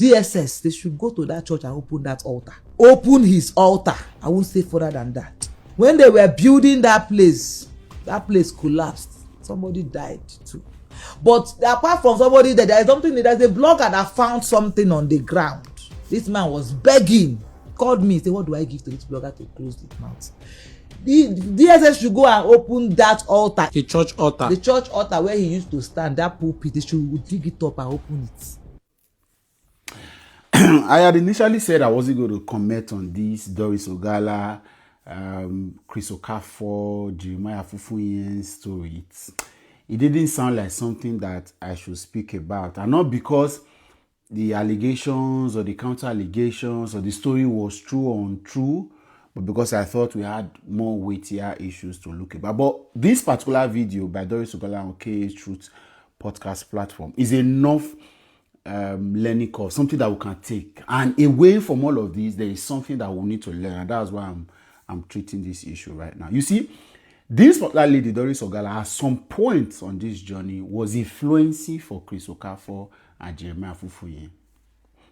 DSS, they should go to that church and open that altar. Open his altar. I won't say further than that. When they were building that place collapsed. Somebody died too. But apart from somebody there is something, there's a blogger that found something on the ground. This man was begging, called me, say, what do I give to this blogger to close his mouth? The DSS should go and open that altar. The church altar. The church altar where he used to stand, that pulpit, they should dig it up and open it. I had initially said I wasn't going to comment on this Doris Ogala, Chris Okafor, Jeremiah Fufuyen's story. It didn't sound like something that I should speak about, and not because the allegations or the counter allegations or the story was true or untrue, but because I thought we had more weightier issues to look at. But this particular video by Doris Ogala on KH Truth podcast platform is enough learning curve, something that we can take. And away from all of this, there is something that we need to learn, and that's why I'm treating this issue right now. You see, this particular lady, Doris Ogala, at some point on this journey was influencing for Chris Okafor and Jeremiah Fufuyen.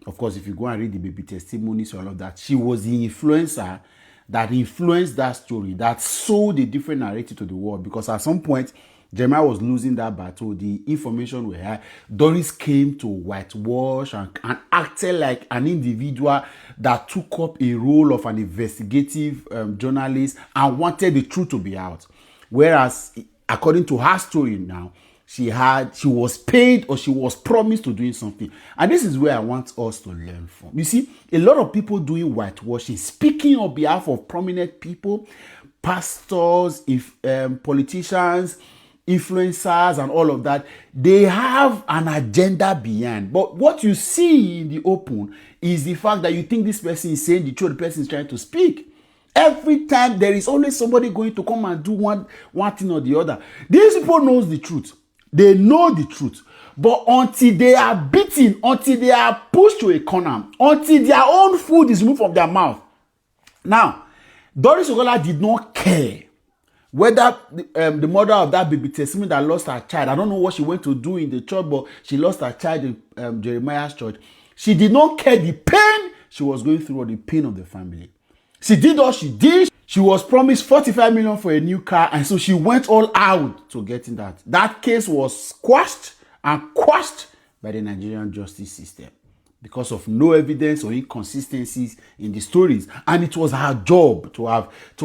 Of course, if you go and read the baby testimonies or all of that, she was the influencer that influenced that story, that sold a different narrative to the world. Because at some point, Jeremiah was losing that battle. The information we had, Doris came to whitewash and acted like an individual that took up a role of an investigative journalist and wanted the truth to be out. Whereas, according to her story now, she was paid or she was promised to doing something. And this is where I want us to learn from. You see, a lot of people doing whitewashing, speaking on behalf of prominent people, pastors, politicians, influencers, and all of that, they have an agenda behind. But what you see in the open is the fact that you think this person is saying the truth, the person is trying to speak. Every time there is always somebody going to come and do one thing or the other. These people know the truth. They know the truth. But until they are beaten, until they are pushed to a corner, until their own food is removed from their mouth. Now, Doris Ogala did not care whether the mother of that baby testimony that lost her child, I don't know what she went to do in the church, but she lost her child in Jeremiah's church. She did not care the pain she was going through or the pain of the family. She did what she did. She was promised 45 million for a new car, and so she went all out to getting that. That case was squashed and quashed by the Nigerian justice system because of no evidence or inconsistencies in the stories. And it was her job to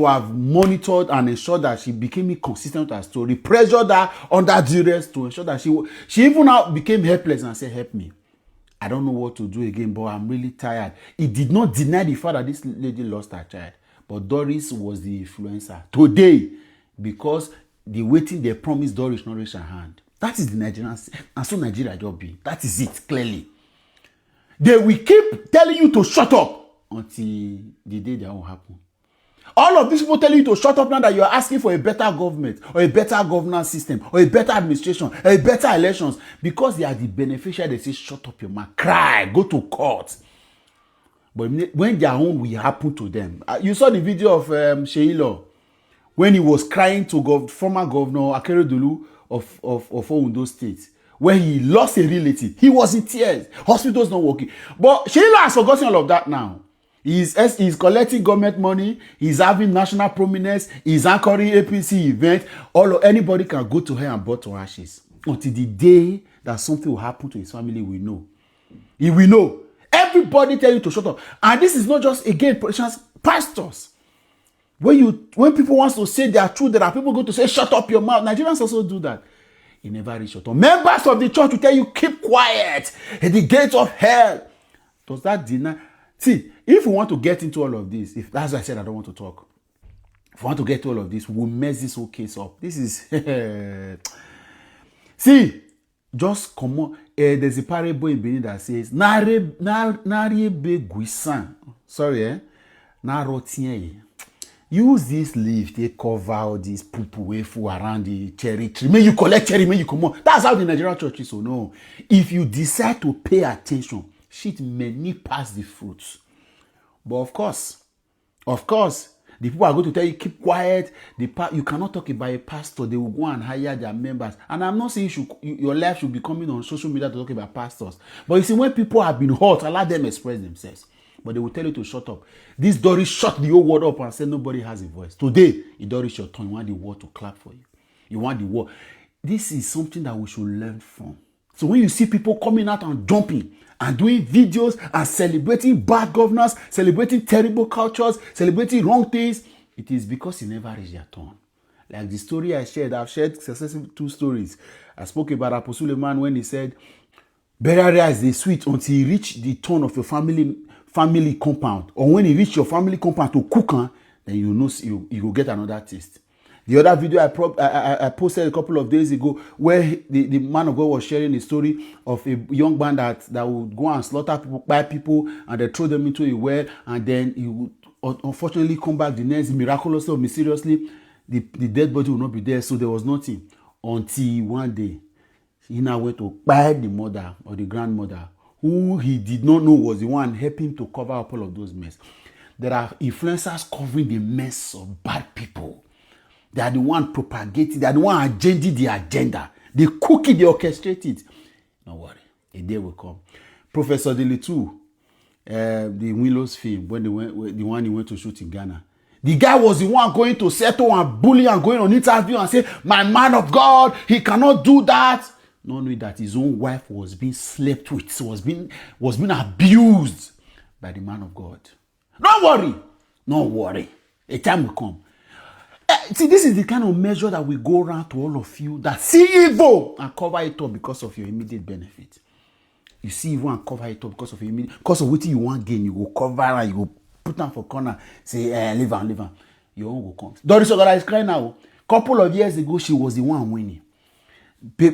have monitored and ensured that she became inconsistent with her story, pressured her under duress to ensure that she even now became helpless and said, help me. I don't know what to do again, but I'm really tired. It did not deny the fact that this lady lost her child. But Doris was the influencer. Today, because the waiting they promised Doris not reach her hand. That is the Nigerian, and so Nigeria just be. That is it, clearly. They will keep telling you to shut up until the day that will happen. All of these people telling you to shut up now that you are asking for a better government or a better governance system or a better administration or a better elections because they are the beneficiary. They say, shut up your mouth, cry, go to court. But when their own will happen to them. You saw the video of Sheilo when he was crying to former governor Akeredolu of Ondo State, where he lost a relative. He was in tears. Hospitals not working. But Sheilo has forgotten all of that now. He's collecting government money. He's having national prominence. He's anchoring APC event. Anybody can go to her and burn to ashes. Until the day that something will happen to his family, we know. He will know. Everybody tell you to shut up. And this is not just, again, politicians, pastors. When people want to say their truth, there are people going to say, shut up your mouth. Nigerians also do that. He never reach shut up. Members of the church will tell you, keep quiet at the gates of hell. Does that deny? See, if we want to get into all of this, if that's why I said I don't want to talk. If we want to get to all of this, we'll mess this whole case up. This is... See, just come on. There's a parable in Benin that says, use this leaf, they cover all these poo around the cherry tree. May you collect cherry, may you come on. That's how the Nigerian church is. So no. If you decide to pay attention, shit many pass the fruits. But of course, The people are going to tell you, keep quiet. You cannot talk about a pastor. They will go and hire their members. And I'm not saying your life should be coming on social media to talk about pastors. But you see, when people have been hurt, allow them express themselves. But they will tell you to shut up. This Doris shut the whole world up and said nobody has a voice. Today, it Doris your turn. You want the world to clap for you. You want the world. This is something that we should learn from. So when you see people coming out and jumping and doing videos and celebrating bad governance, celebrating terrible cultures, celebrating wrong things, it is because it never reached their turn. Like the story I shared, I've shared successively 2 stories. I spoke about Apostle Suleiman when he said, burial is the sweet until you reach the turn of your family compound. Or when you reach your family compound to cook, then you know you will get another taste. The other video I posted a couple of days ago where the man of God was sharing a story of a young man that would go and slaughter people, buy people, and they throw them into a well, and then he would unfortunately come back the next, miraculously or mysteriously, the dead body will not be there, so there was nothing. Until one day, he now went to buy the mother or the grandmother, who he did not know was the one helping him to cover up all of those mess. There are influencers covering the mess of bad people. They are the one propagating, they are the one agending the agenda. They cook it, they orchestrate it. Don't worry, a day will come. Professor Delitu, the Willows film, the one he went to shoot in Ghana. The guy was the one going to settle and bully and going on interview and say, my man of God, he cannot do that. Not knowing that his own wife was being slept with, was being abused by the man of God. Don't worry. A time will come. See, this is the kind of measure that we go around to all of you that see evil and cover it up because of your immediate benefit. You see evil and cover it up because of what you want gain. You go cover and you go put them for corner. Say, leave on. Your own will come. Doris Ogara is crying now. Couple of years ago, she was the one winning.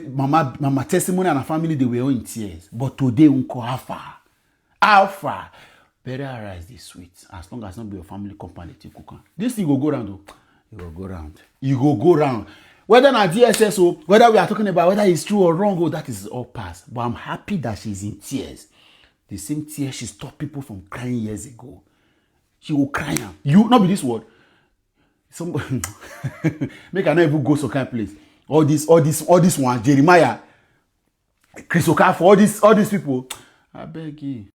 Mama testimony and her family, they were all in tears. But today, unko Alpha. Better rise this sweet. As long as not be your family company to cook. This thing will go round though. You go round. Whether not DSS or whether we are talking about whether it's true or wrong, that is all past. But I'm happy that she's in tears. The same tears she stopped people from crying years ago. She will cry now. You not be this word. Somebody make I not even go some kind of place. All this one, Jeremiah, Chris Okafor, all these people. I beg you.